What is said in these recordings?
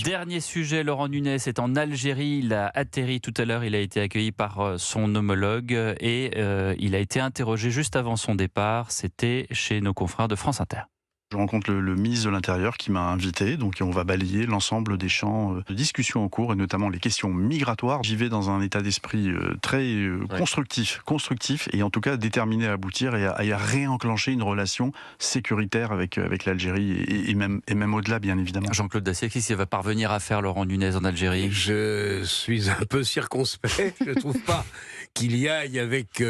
Dernier sujet, Laurent Nunez est en Algérie. Il a atterri tout à l'heure. Il a été accueilli par son homologue et il a été interrogé juste avant son départ. C'était chez nos confrères de France Inter. Je rencontre le ministre de l'Intérieur qui m'a invité, donc on va balayer l'ensemble des champs de discussion en cours et notamment les questions migratoires. J'y vais dans un état d'esprit très constructif et en tout cas déterminé à aboutir et à réenclencher une relation sécuritaire avec l'Algérie et même au-delà, bien évidemment. Jean-Claude Dacier, qu'est-ce qu'il va parvenir à faire Laurent Nunez en Algérie? Je suis un peu circonspect. Je ne trouve pas qu'il y aille avec...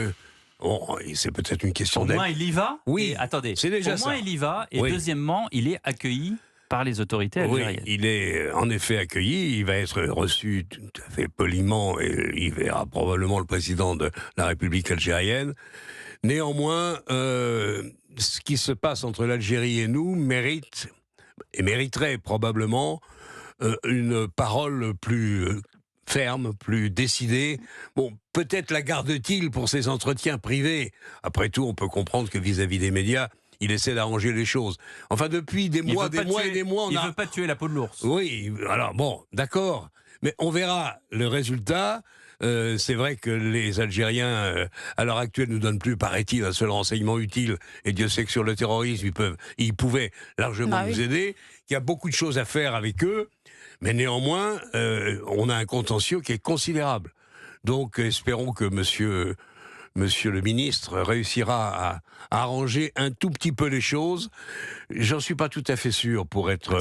Bon, c'est peut-être une question Au moins il y va. Oui, et, attendez. c'est déjà au moins ça. Il y va. Et oui. Deuxièmement, il est accueilli par les autorités algériennes. Oui, il est en effet accueilli. Il va être reçu tout à fait poliment et il verra probablement le président de la République algérienne. Néanmoins, ce qui se passe entre l'Algérie et nous mériterait probablement une parole plus ferme, plus décidée. Bon, peut-être la garde-t-il pour ses entretiens privés. Après tout, on peut comprendre que vis-à-vis des médias, il essaie d'arranger les choses. Enfin, depuis des mois et des mois, il ne veut pas tuer la peau de l'ours. Oui, alors bon, d'accord. Mais on verra le résultat. C'est vrai que les Algériens, à l'heure actuelle, nous donnent plus, paraît-il, un seul renseignement utile. Et Dieu sait que sur le terrorisme, ils pouvaient largement nous aider. Il y a beaucoup de choses à faire avec eux. Mais néanmoins, on a un contentieux qui est considérable. Donc, espérons que monsieur le ministre réussira à arranger un tout petit peu les choses. J'en suis pas tout à fait sûr, pour être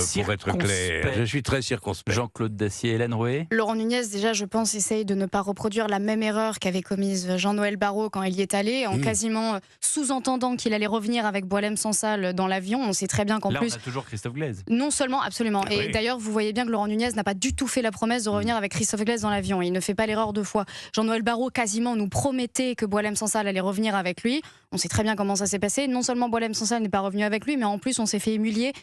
clair. Je suis très circonspect. Jean-Claude Dacier, Hélène Rouet. Laurent Nunez, déjà, je pense, essaye de ne pas reproduire la même erreur qu'avait commise Jean-Noël Barrot quand il y est allé, en quasiment sous-entendant qu'il allait revenir avec Boualem Sansal dans l'avion. On sait très bien qu'en plus... on a toujours Christophe Glaise. Non seulement, absolument. Et d'ailleurs, vous voyez bien que Laurent Nunez n'a pas du tout fait la promesse de revenir avec Christophe Glaise dans l'avion. Il ne fait pas l'erreur deux fois. Jean-Noël Barrot, quasiment, nous promettait que Boualem Sansal allait revenir avec lui. On sait très bien comment ça s'est passé. Non seulement Boualem Sansal n'est pas revenu avec lui, mais en plus on s'est fait humilier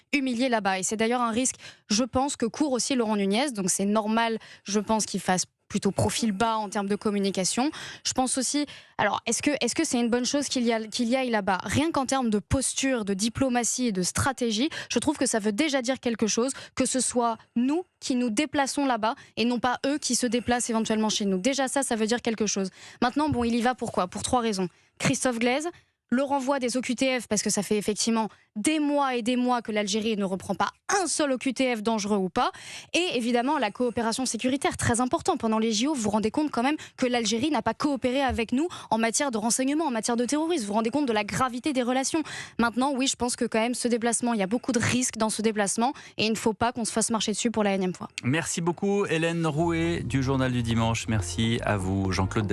là-bas. Et c'est d'ailleurs un risque, je pense, que court aussi Laurent Nunez. Donc c'est normal, je pense, qu'il fasse plutôt profil bas en termes de communication. Je pense aussi... Alors, est-ce que c'est une bonne chose qu'il y aille là-bas? Rien qu'en termes de posture, de diplomatie et de stratégie, je trouve que ça veut déjà dire quelque chose, que ce soit nous qui nous déplaçons là-bas et non pas eux qui se déplacent éventuellement chez nous. Déjà ça veut dire quelque chose. Maintenant, bon, il y va pourquoi? Pour 3 raisons. Christophe Glaise, le renvoi des OQTF, parce que ça fait effectivement des mois et des mois que l'Algérie ne reprend pas un seul OQTF, dangereux ou pas, et évidemment la coopération sécuritaire, très important. Pendant les JO, vous vous rendez compte quand même que l'Algérie n'a pas coopéré avec nous en matière de renseignement, en matière de terrorisme. Vous vous rendez compte de la gravité des relations. Maintenant, oui, je pense que quand même ce déplacement, il y a beaucoup de risques dans ce déplacement, et il ne faut pas qu'on se fasse marcher dessus pour la énième fois. Merci beaucoup Hélène Rouet du Journal du Dimanche. Merci à vous Jean-Claude Dacier.